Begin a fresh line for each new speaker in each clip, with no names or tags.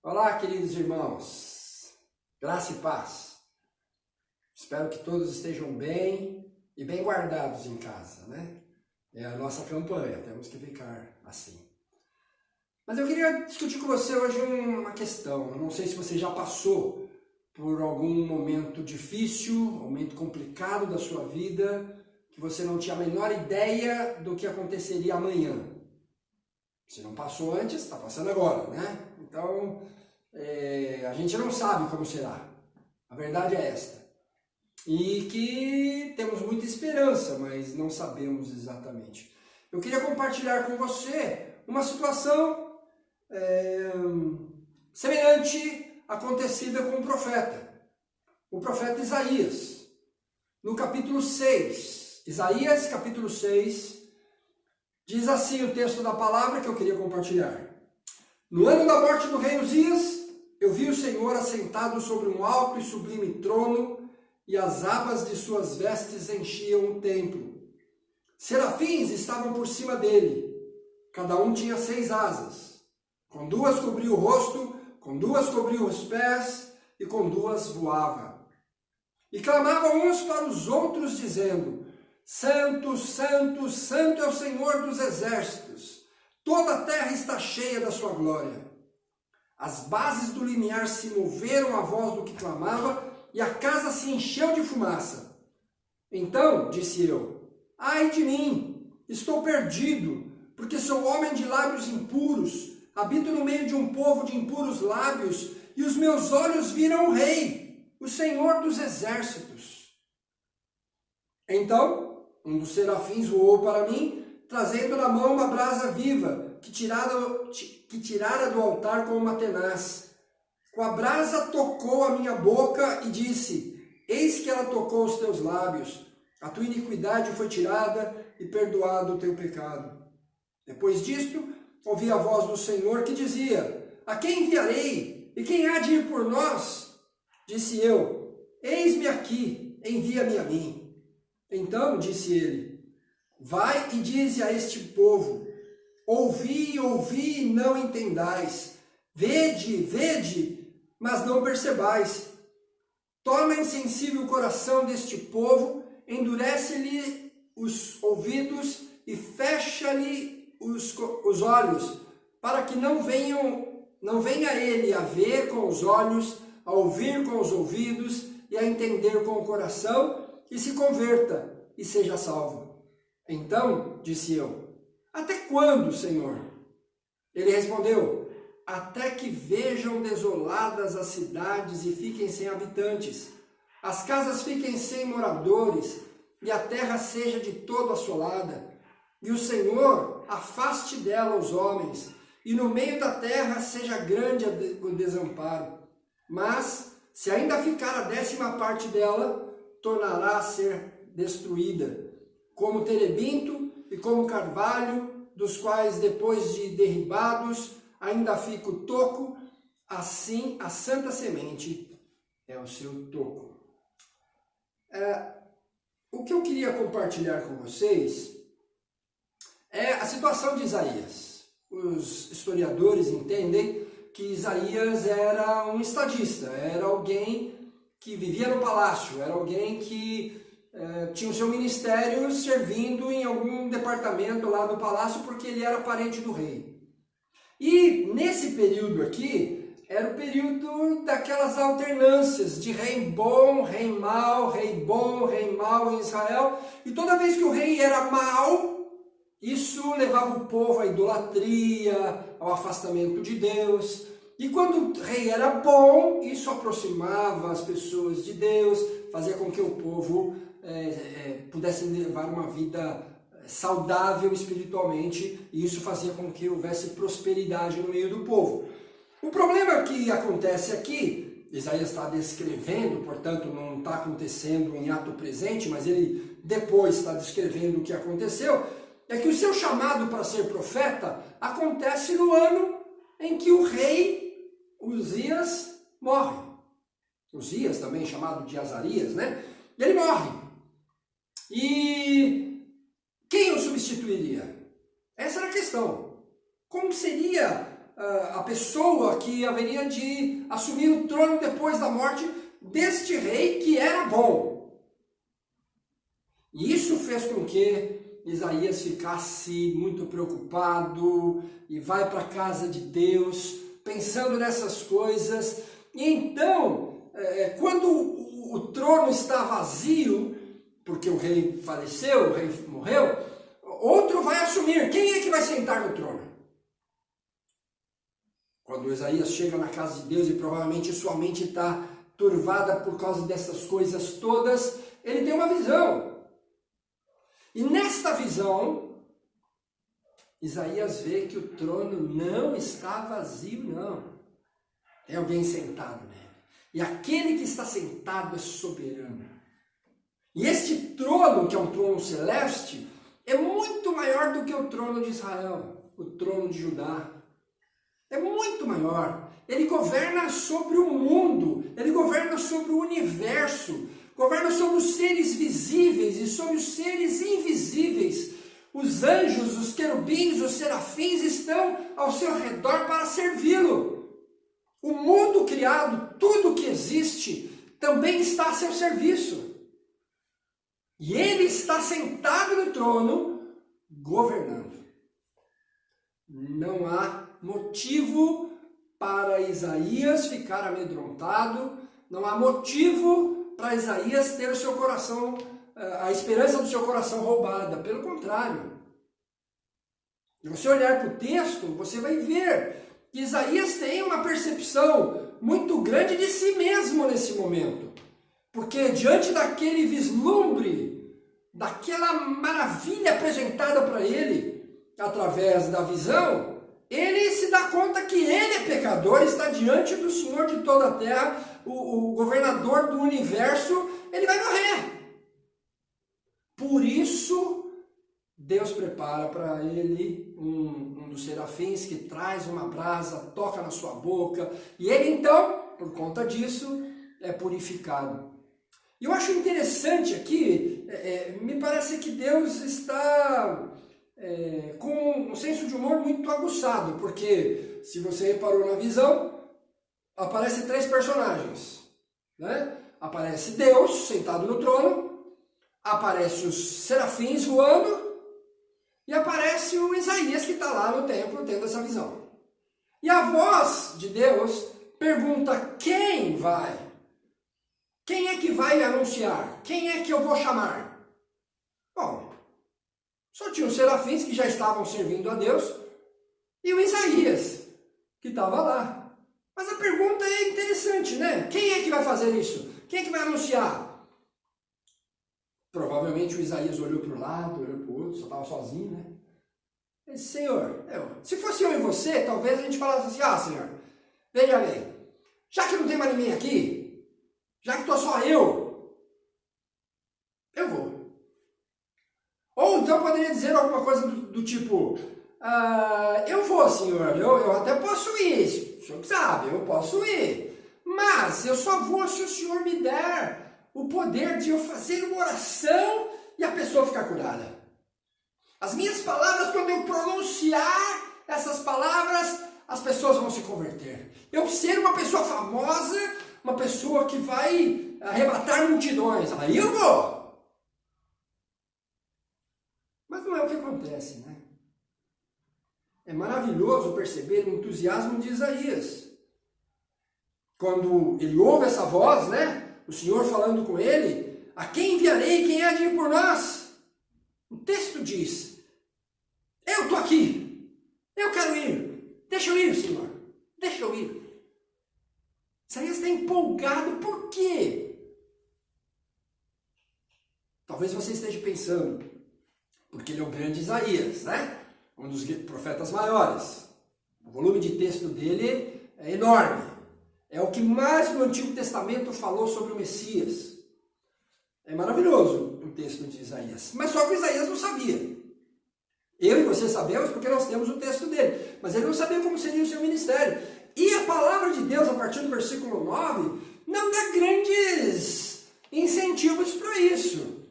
Olá, queridos irmãos, graça e paz. Espero que todos estejam bem e bem guardados em casa, né? É a nossa campanha, temos que ficar assim. Mas eu queria discutir com você hoje uma questão. Eu não sei se você já passou por algum momento difícil, momento complicado da sua vida, que você não tinha a menor ideia do que aconteceria amanhã. Se não passou antes, está passando agora, né? Então, a gente não sabe como será. A verdade é esta. E que temos muita esperança, mas não sabemos exatamente. Eu queria compartilhar com você uma situação semelhante acontecida com o profeta Isaías. No capítulo 6, Isaías capítulo 6, diz assim o texto da palavra que eu queria compartilhar. No ano da morte do rei Uzias, eu vi o Senhor assentado sobre um alto e sublime trono, e as abas de suas vestes enchiam o templo. Serafins estavam por cima dele, cada um tinha 6 asas. Com 2 cobria o rosto, com 2 cobria os pés, e com 2 voava. E clamavam uns para os outros, dizendo: Santo, Santo, Santo é o Senhor dos exércitos. Toda a terra está cheia da sua glória. As bases do limiar se moveram à voz do que clamava, e a casa se encheu de fumaça. Então, disse eu, ai de mim, estou perdido, porque sou homem de lábios impuros, habito no meio de um povo de impuros lábios, e os meus olhos viram o Rei, o Senhor dos exércitos. Então, um dos serafins voou para mim, trazendo na mão uma brasa viva, que tirara do altar com uma tenaz. Com a brasa tocou a minha boca e disse: Eis que ela tocou os teus lábios, a tua iniquidade foi tirada e perdoado o teu pecado. Depois disto, ouvi a voz do Senhor que dizia: A quem enviarei? E quem há de ir por nós? Disse eu: Eis-me aqui, envia-me a mim. Então disse ele: Vai e dize a este povo: Ouvi, ouvi e não entendais. Vede, vede, mas não percebais. Torna insensível o coração deste povo, endurece-lhe os ouvidos e fecha-lhe os olhos, para que não venha ele a ver com os olhos, a ouvir com os ouvidos e a entender com o coração, e se converta e seja salvo. Então disse eu: Até quando, Senhor? Ele respondeu: Até que vejam desoladas as cidades e fiquem sem habitantes, as casas fiquem sem moradores, e a terra seja de todo assolada, e o Senhor afaste dela os homens, e no meio da terra seja grande o desamparo. Mas, se ainda ficar a 10ª parte dela, tornará a ser destruída, como terebinto e como carvalho, dos quais, depois de derribados, ainda fica o toco, assim a santa semente é o seu toco. O que eu queria compartilhar com vocês é a situação de Isaías. Os historiadores entendem que Isaías era um estadista, era alguém que vivia no palácio, era alguém que tinha o seu ministério servindo em algum departamento lá do palácio, porque ele era parente do rei. E nesse período aqui, era o período daquelas alternâncias de rei bom, rei mau, rei bom, rei mau em Israel. E toda vez que o rei era mau, isso levava o povo à idolatria, ao afastamento de Deus. E quando o rei era bom, isso aproximava as pessoas de Deus, fazia com que o povo pudesse levar uma vida saudável espiritualmente, e isso fazia com que houvesse prosperidade no meio do povo. O problema que acontece aqui, Isaías está descrevendo, portanto não está acontecendo em ato presente, mas ele depois está descrevendo o que aconteceu, é que o seu chamado para ser profeta acontece no ano em que o rei Uzias morre. Uzias, também chamado de Azarias, né? Ele morre. E quem o substituiria? Essa era a questão. Como seria a pessoa que haveria de assumir o trono depois da morte deste rei que era bom. E isso fez com que Isaías ficasse muito preocupado e vai para a casa de Deus pensando nessas coisas. E então, quando o trono está vazio, porque o rei faleceu, o rei morreu, outro vai assumir. Quem é que vai sentar no trono? Quando Isaías chega na casa de Deus e provavelmente sua mente está turvada por causa dessas coisas todas, ele tem uma visão. E nesta visão, Isaías vê que o trono não está vazio, não. Tem alguém sentado nele. E aquele que está sentado é soberano. E este trono, que é um trono celeste, é muito maior do que o trono de Israel, o trono de Judá. É muito maior. Ele governa sobre o mundo, ele governa sobre o universo, governa sobre os seres visíveis e sobre os seres invisíveis. Os anjos, os querubins, os serafins estão ao seu redor para servi-lo. O mundo criado, tudo que existe, também está a seu serviço. E ele está sentado no trono, governando. Não há motivo para Isaías ficar amedrontado, não há motivo para Isaías ter o seu coração, a esperança do seu coração roubada. Pelo contrário. Se você olhar para o texto, você vai ver que Isaías tem uma percepção muito grande de si mesmo nesse momento. Porque diante daquele vislumbre, daquela maravilha apresentada para ele, através da visão, ele se dá conta que ele é pecador, está diante do Senhor de toda a terra, o governador do universo, ele vai morrer. Por isso, Deus prepara para ele um dos serafins que traz uma brasa, toca na sua boca, e ele então, por conta disso, é purificado. E eu acho interessante aqui, me parece que Deus está com um senso de humor muito aguçado, porque se você reparou na visão, aparecem 3 personagens, né? Aparece Deus sentado no trono, aparece os serafins voando, e aparece o Isaías que está lá no templo tendo essa visão. E a voz de Deus pergunta: quem vai? Quem é que vai anunciar? Quem é que eu vou chamar? Bom, só tinha os serafins que já estavam servindo a Deus e o Isaías que estava lá. Mas a pergunta é interessante, né? Quem é que vai fazer isso? Quem é que vai anunciar? Provavelmente o Isaías olhou para o lado, olhou para o outro, só estava sozinho, né? Ele disse: Senhor, se fosse eu e você, talvez a gente falasse assim: Senhor, veja bem, já que não tem mais ninguém aqui, já que estou só eu vou. Ou então poderia dizer alguma coisa do tipo: eu vou, Senhor, eu até posso ir, o Senhor sabe, eu posso ir, mas eu só vou se o Senhor me der o poder de eu fazer uma oração e a pessoa ficar curada. As minhas palavras, quando eu pronunciar essas palavras, as pessoas vão se converter. Eu ser uma pessoa famosa, uma pessoa que vai arrebatar multidões, aí eu vou. Mas não é o que acontece, né? É maravilhoso perceber o entusiasmo de Isaías. Quando ele ouve essa voz, né? O Senhor falando com ele: a quem enviarei? Quem há de ir por nós? O texto diz: eu estou aqui, eu quero ir, deixa eu ir, Senhor, deixa eu ir. Isaías está empolgado, por quê? Talvez você esteja pensando, porque ele é o grande Isaías, né? Um dos profetas maiores. O volume de texto dele é enorme. É o que mais no Antigo Testamento falou sobre o Messias. É maravilhoso o texto de Isaías. Mas só que Isaías não sabia. Eu e você sabemos porque nós temos o texto dele. Mas ele não sabia como seria o seu ministério. E a palavra de Deus, a partir do versículo 9, não dá grandes incentivos para isso.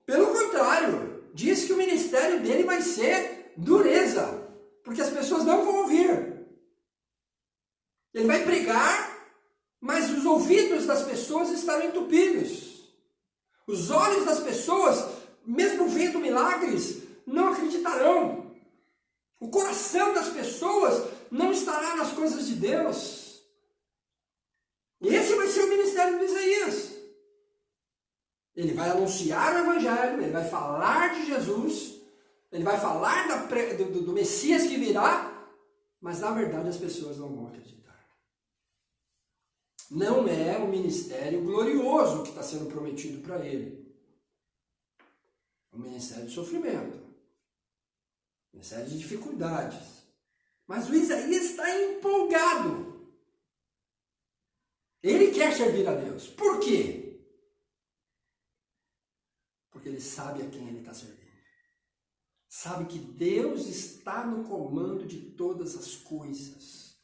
Pelo contrário, diz que o ministério dele vai ser dureza. Porque as pessoas não vão ouvir. Ele vai pregar, mas os ouvidos das pessoas estarão entupidos. Os olhos das pessoas, mesmo vendo milagres, não acreditarão. O coração das pessoas não estará nas coisas de Deus. Esse vai ser o ministério de Isaías. Ele vai anunciar o Evangelho, ele vai falar de Jesus, ele vai falar do Messias que virá, mas na verdade as pessoas não vão acreditar. Não é o ministério glorioso que está sendo prometido para ele. É um ministério de sofrimento, ministério de dificuldades. Mas o Isaías está empolgado. Ele quer servir a Deus. Por quê? Porque ele sabe a quem ele está servindo. Sabe que Deus está no comando de todas as coisas.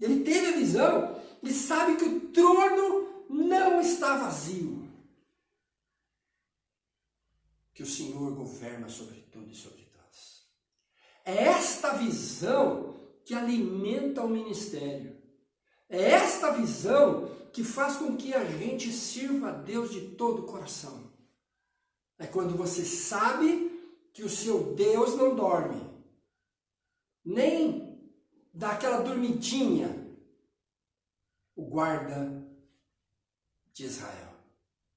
Ele teve a visão e sabe que o trono não está vazio. Que o Senhor governa sobre tudo e sobre todos. É esta visão que alimenta o ministério. É esta visão que faz com que a gente sirva a Deus de todo o coração. É quando você sabe que o seu Deus não dorme, nem dá aquela dormidinha, o guarda de Israel.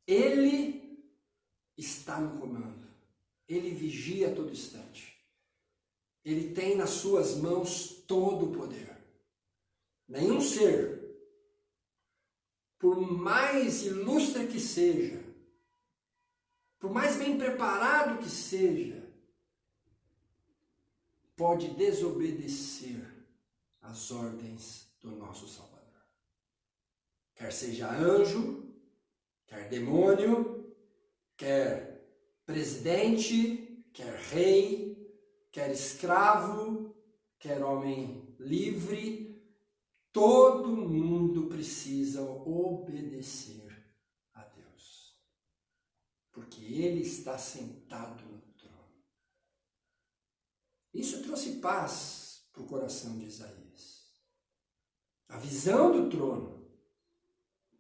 Ele está no comando, ele vigia a todo instante, ele tem nas suas mãos todo o poder. Nenhum ser, por mais ilustre que seja, por mais bem preparado que seja, pode desobedecer às ordens do nosso Salvador. Quer seja anjo, quer demônio, quer presidente, quer rei, quer escravo, quer homem livre, todo mundo precisa obedecer a Deus. Porque Ele está sentado no trono. Isso trouxe paz para o coração de Isaías. A visão do trono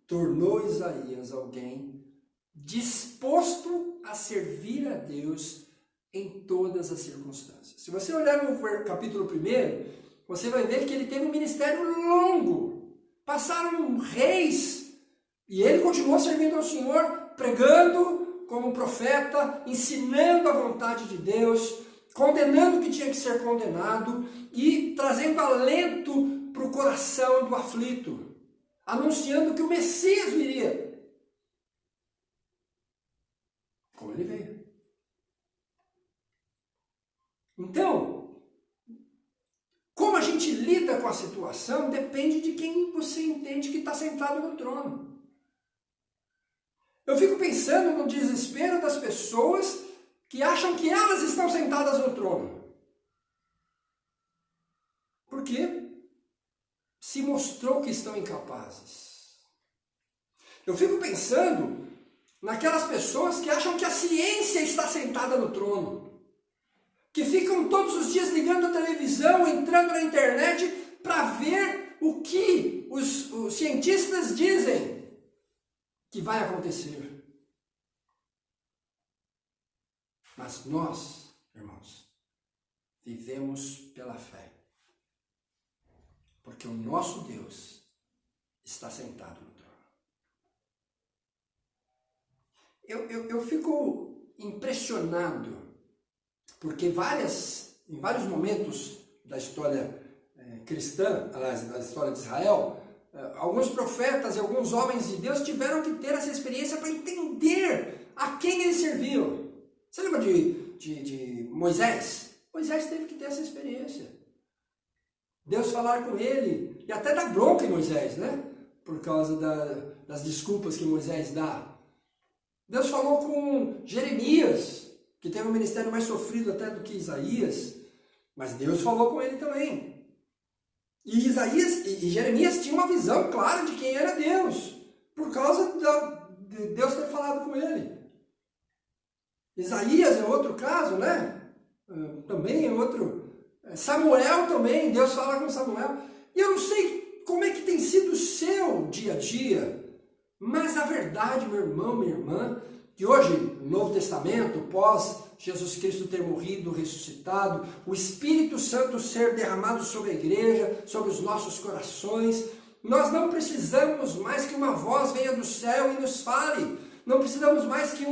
tornou Isaías alguém disposto a servir a Deus em todas as circunstâncias. Se você olhar no capítulo 1, você vai ver que ele teve um ministério longo. Passaram reis e ele continuou servindo ao Senhor, pregando como um profeta, ensinando a vontade de Deus, condenando o que tinha que ser condenado e trazendo alento para o coração do aflito, anunciando que o Messias viria. Como ele veio. Então, como a gente lida com a situação depende de quem você entende que está sentado no trono. Eu fico pensando no desespero das pessoas que acham que elas estão sentadas no trono. Porque se mostrou que estão incapazes. Eu fico pensando naquelas pessoas que acham que a ciência está sentada no trono. Que ficam todos os dias ligando a televisão, entrando na internet para ver o que os cientistas dizem que vai acontecer. Mas nós, irmãos, vivemos pela fé. Porque o nosso Deus está sentado no trono. Eu fico impressionado, porque em vários momentos da história cristã, aliás, da história de Israel, alguns profetas e alguns homens de Deus tiveram que ter essa experiência para entender a quem eles serviam. Você lembra de Moisés? Moisés teve que ter essa experiência. Deus falar com ele, e até dar bronca em Moisés, né? Por causa das desculpas que Moisés dá. Deus falou com Jeremias, que teve um ministério mais sofrido até do que Isaías, mas Deus falou com ele também. E Isaías e Jeremias tinham uma visão clara de quem era Deus, por causa de Deus ter falado com ele. Isaías é outro caso, né? Também é outro. Samuel também, Deus fala com Samuel. E eu não sei como é que tem sido o seu dia a dia? Mas a verdade, meu irmão, minha irmã, que hoje, no Novo Testamento, pós Jesus Cristo ter morrido, ressuscitado, o Espírito Santo ser derramado sobre a igreja, sobre os nossos corações, nós não precisamos mais que uma voz venha do céu e nos fale. Não precisamos mais que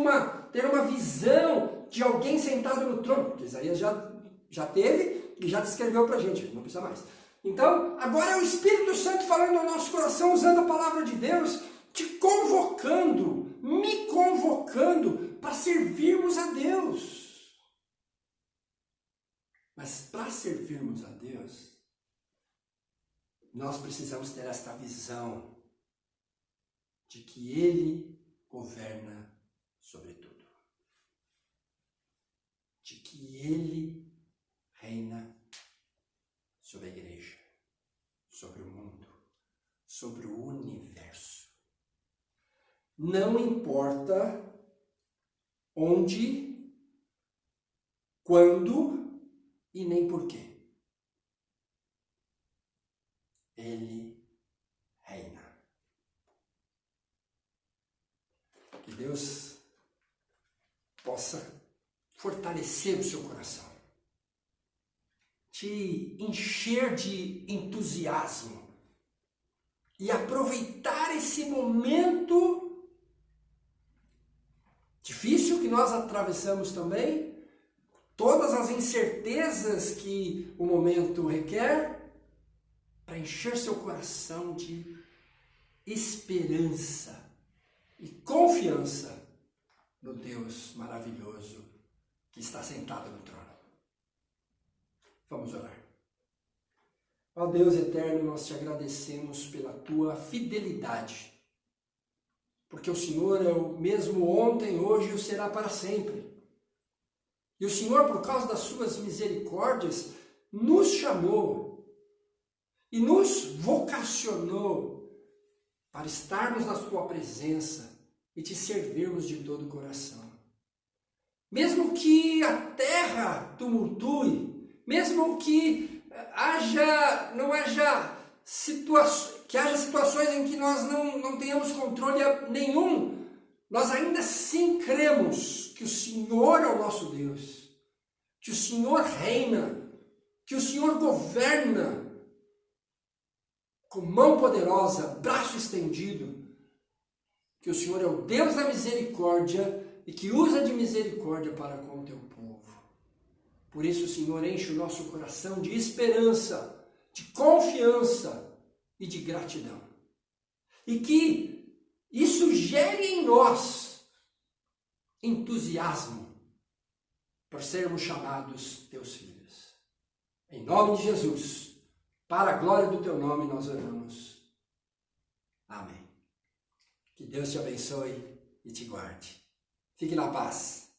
ter uma visão de alguém sentado no trono, que Isaías já teve e já descreveu para a gente, não precisa mais. Então, agora é o Espírito Santo falando ao nosso coração, usando a palavra de Deus, te convocando, me convocando para servirmos a Deus. Mas para servirmos a Deus, nós precisamos ter esta visão de que Ele governa sobre tudo. De que Ele reina sobre a igreja, sobre o mundo, sobre o universo. Não importa onde, quando e nem porquê. Ele reina. Que Deus possa fortalecer o seu coração, te encher de entusiasmo e aproveitar esse momento difícil que nós atravessamos também, todas as incertezas que o momento requer, para encher seu coração de esperança e confiança no Deus maravilhoso que está sentado no trono. Vamos orar. Ó Deus eterno, nós te agradecemos pela tua fidelidade, porque o Senhor é o mesmo ontem, hoje e o será para sempre. E o Senhor, por causa das suas misericórdias, nos chamou e nos vocacionou para estarmos na tua presença e te servirmos de todo o coração. Mesmo que a terra tumultue, mesmo que haja situações em que nós não tenhamos controle nenhum, nós ainda assim cremos que o Senhor é o nosso Deus, que o Senhor reina, que o Senhor governa com mão poderosa, braço estendido, que o Senhor é o Deus da misericórdia e que usa de misericórdia para com o teu povo. Por isso, Senhor, enche o nosso coração de esperança, de confiança e de gratidão. E que isso gere em nós entusiasmo por sermos chamados teus filhos. Em nome de Jesus, para a glória do teu nome nós oramos. Amém. Que Deus te abençoe e te guarde. Fique na paz.